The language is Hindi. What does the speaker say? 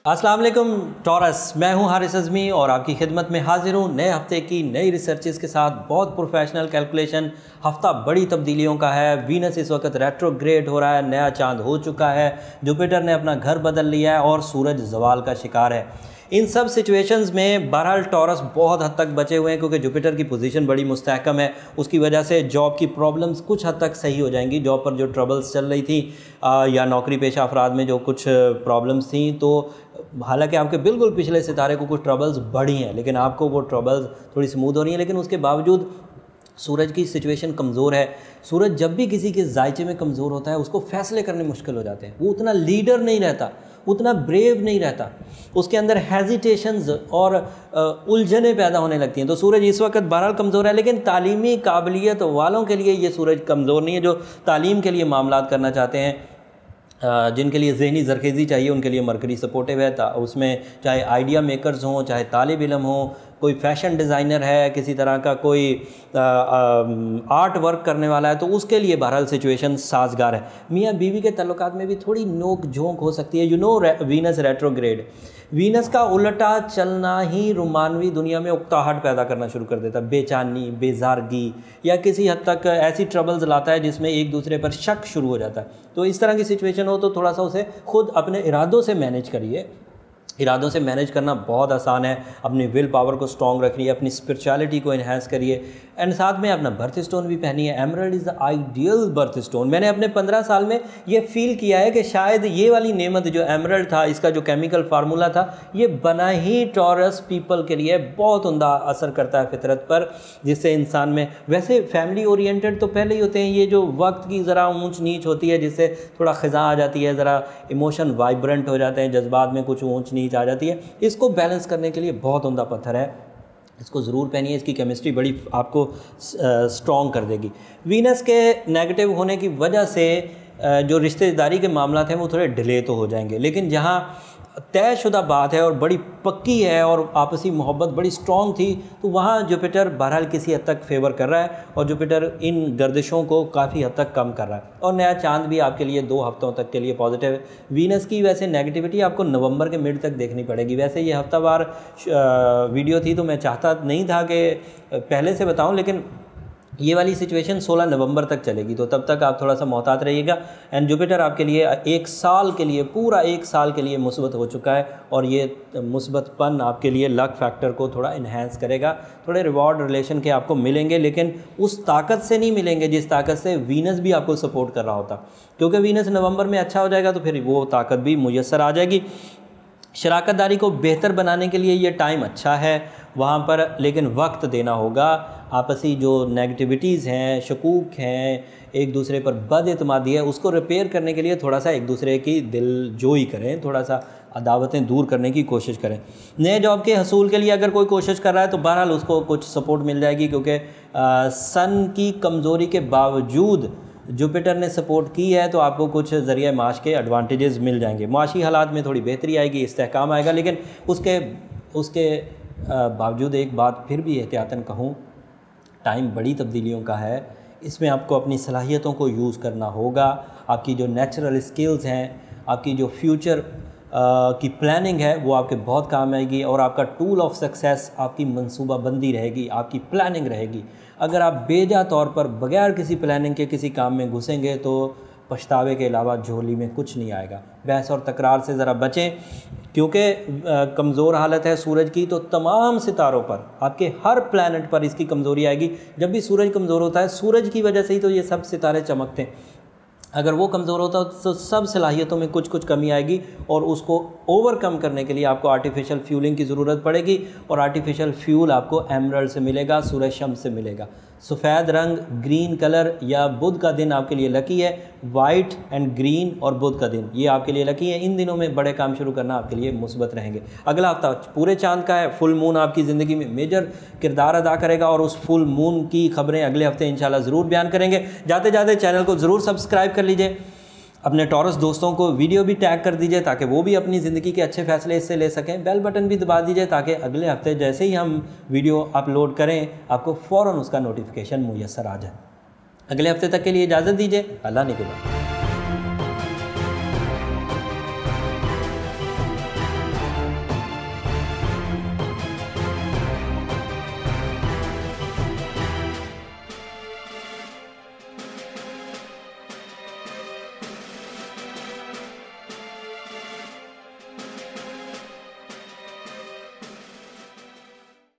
अस्सलाम वालेकुम टॉरस, मैं हूं हारिस अज़मी और आपकी खिदमत में हाजिर हूं नए हफ्ते की नई रिसर्चेस के साथ। बहुत प्रोफेशनल कैलकुलेशन। हफ्ता बड़ी तब्दीलियों का है। वीनस इस वक्त रेट्रोग्रेड हो रहा है, नया चांद हो चुका है, जुपिटर ने अपना घर बदल लिया है और सूरज जवाल का शिकार है। इन सब सिचुएशंस में बहरहाल टॉरस बहुत हद तक बचे हुए हैं क्योंकि जुपिटर की पोजीशन बड़ी मुस्तहकम है। उसकी वजह से जॉब की प्रॉब्लम्स कुछ हद तक सही हो जाएंगी। जॉब पर जो ट्रबल्स चल रही थी या नौकरी पेशा अफराद में जो कुछ प्रॉब्लम्स थी, तो हालांकि आपके बिल्कुल पिछले सितारे को कुछ ट्रबल्स बढ़ी हैं, लेकिन आपको वो ट्रबल्स थोड़ी स्मूथ हो रही हैं। लेकिन उसके बावजूद सूरज की सिचुएशन कमज़ोर है। सूरज जब भी किसी के जायचे में कमज़ोर होता है उसको फैसले करने मुश्किल हो जाते हैं। वो उतना लीडर नहीं रहता, उतना ब्रेव नहीं रहता, उसके अंदर हेजिटेशंस और उलझनें पैदा होने लगती हैं। तो सूरज इस वक्त बहरहाल कमज़ोर है, लेकिन तालीमी काबिलियत वालों के लिए ये सूरज कमज़ोर नहीं है। जो तालीम के लिए मामलात करना चाहते हैं, जिनके लिए ज़हनी ज़रखेज़ी चाहिए, उनके लिए मरकरी सपोर्टिव है। उसमें चाहे आइडिया मेकर्स हों, चाहे तालिब इल्म हों, कोई फैशन डिज़ाइनर है, किसी तरह का कोई आर्ट वर्क करने वाला है, तो उसके लिए बहरहाल सिचुएशन साजगार है। मियाँ बीवी के तल्लुकात में भी थोड़ी नोक झोंक हो सकती है। वीनस रेट्रोग्रेड, वीनस का उल्टा चलना ही रोमानवी दुनिया में उकताहट पैदा करना शुरू कर देता है। बेचैनी, बेजारगी या किसी हद तक ऐसी ट्रबल्स लाता है जिसमें एक दूसरे पर शक शुरू हो जाता है। तो इस तरह की सिचुएशन हो तो थोड़ा सा उसे खुद अपने इरादों से मैनेज करिए। इरादों से मैनेज करना बहुत आसान है। अपनी विल पावर को स्ट्रॉन्ग रखिए, अपनी स्पिरिचुअलिटी को इन्हांस करिए, एंड साथ में अपना बर्थ स्टोन भी पहनिए। Emerald is the ideal birth stone. मैंने अपने 15 साल में ये फील किया है कि शायद ये वाली नेमत जो एमरल्ड था, इसका जो केमिकल फार्मूला था, ये बना ही टॉरस पीपल के लिए बहुत उम्दा असर करता है फितरत पर, जिससे इंसान में वैसे फैमिली ओरिएंटेड तो पहले ही होते हैं। ये जो वक्त की ज़रा ऊंच नीच होती है, जिससे थोड़ा ख़ज़ा आ जाती है, ज़रा इमोशन वाइब्रेंट हो जाते हैं, जज्बात में कुछ ऊंच नीच आ जाती है, इसको बैलेंस करने के लिए बहुत उम्दा पत्थर है। इसको ज़रूर पहनिए, इसकी केमिस्ट्री बड़ी आपको स्ट्रॉन्ग कर देगी। वीनस के नेगेटिव होने की वजह से जो रिश्तेदारी के मामला हैं वो थोड़े डिले तो हो जाएंगे, लेकिन जहाँ तयशुदा बात है और बड़ी पक्की है और आपसी मोहब्बत बड़ी स्ट्रॉन्ग थी, तो वहाँ जुपिटर बहरहाल किसी हद तक फेवर कर रहा है और जुपिटर इन गर्दिशों को काफ़ी हद तक कम कर रहा है। और नया चांद भी आपके लिए 2 हफ्तों तक के लिए पॉजिटिव है। वीनस की वैसे नेगेटिविटी आपको नवंबर के मिड तक देखनी पड़ेगी। वैसे ये हफ्तावार वीडियो थी तो मैं चाहता नहीं था कि पहले से बताऊँ, लेकिन ये वाली सिचुएशन 16 नवंबर तक चलेगी, तो तब तक आप थोड़ा सा मोहतात रहिएगा। एंड जुपिटर आपके लिए 1 साल के लिए, पूरा 1 साल के लिए मुस्बत हो चुका है और ये मुस्बतपन आपके लिए लक फैक्टर को थोड़ा इन्हेंस करेगा। थोड़े रिवॉर्ड रिलेशन के आपको मिलेंगे, लेकिन उस ताकत से नहीं मिलेंगे जिस ताकत से वीनस भी आपको सपोर्ट कर रहा होता, क्योंकि वीनस नवंबर में अच्छा हो जाएगा तो फिर वो ताकत भी मुयस्सर आ जाएगी। शराकतदारी को बेहतर बनाने के लिए ये टाइम अच्छा है वहाँ पर, लेकिन वक्त देना होगा। आपसी जो नेगेटिविटीज़ हैं, शकूक हैं, एक दूसरे पर बदएतमादी है, उसको रिपेयर करने के लिए थोड़ा सा एक दूसरे की दिलजोई करें, थोड़ा सा अदावतें दूर करने की कोशिश करें। नए जॉब के हसूल के लिए अगर कोई कोशिश कर रहा है तो बहरहाल उसको कुछ सपोर्ट मिल जाएगी, क्योंकि सन की कमज़ोरी के बावजूद जुपिटर ने सपोर्ट की है, तो आपको कुछ ज़रिया माश के एडवांटेजेस मिल जाएंगे। माशी हालात में थोड़ी बेहतरी आएगी, इस्तेहकाम आएगा, लेकिन उसके बावजूद एक बात फिर भी एहतियातन कहूँ, टाइम बड़ी तब्दीलियों का है। इसमें आपको अपनी सलाहियतों को यूज़ करना होगा। आपकी जो नेचुरल स्किल्स हैं, आपकी जो फ्यूचर की प्लानिंग है, वो आपके बहुत काम आएगी और आपका टूल ऑफ सक्सेस आपकी मंसूबाबंदी रहेगी, आपकी प्लानिंग रहेगी। अगर आप बेजा तौर पर बगैर किसी प्लानिंग के किसी काम में घुसेंगे तो पछतावे के अलावा झोली में कुछ नहीं आएगा। बहस और तकरार से ज़रा बचें, क्योंकि कमज़ोर हालत है सूरज की, तो तमाम सितारों पर, आपके हर प्लैनेट पर इसकी कमज़ोरी आएगी। जब भी सूरज कमज़ोर होता है, सूरज की वजह से ही तो ये सब सितारे चमकते हैं। अगर वो कमज़ोर होता तो सब सलाहियतों में कुछ कमी आएगी और उसको ओवरकम करने के लिए आपको आर्टिफिशियल फ्यूलिंग की ज़रूरत पड़ेगी। और आर्टिफिशियल फ्यूल आपको एमरल्ड से मिलेगा, सूरज शम्स से मिलेगा। सफ़ेद रंग, ग्रीन कलर या बुध का दिन आपके लिए लकी है। वाइट एंड ग्रीन और बुध का दिन ये आपके लिए लकी है। इन दिनों में बड़े काम शुरू करना आपके लिए मुस्बत रहेंगे। अगला हफ्ता पूरे चांद का है। फुल मून आपकी ज़िंदगी में मेजर किरदार अदा करेगा और उस फुल मून की खबरें अगले हफ्ते इंशाल्लाह ज़रूर बयान करेंगे। जाते जाते चैनल को ज़रूर सब्सक्राइब कर लीजिए। अपने टॉरस दोस्तों को वीडियो भी टैग कर दीजिए ताकि वो भी अपनी ज़िंदगी के अच्छे फ़ैसले इससे ले सकें। बेल बटन भी दबा दीजिए ताकि अगले हफ्ते जैसे ही हम वीडियो अपलोड करें आपको फ़ौरन उसका नोटिफिकेशन मुयस्सर आ जाए। अगले हफ्ते तक के लिए इजाज़त दीजिए। अल्लाह निगहबान।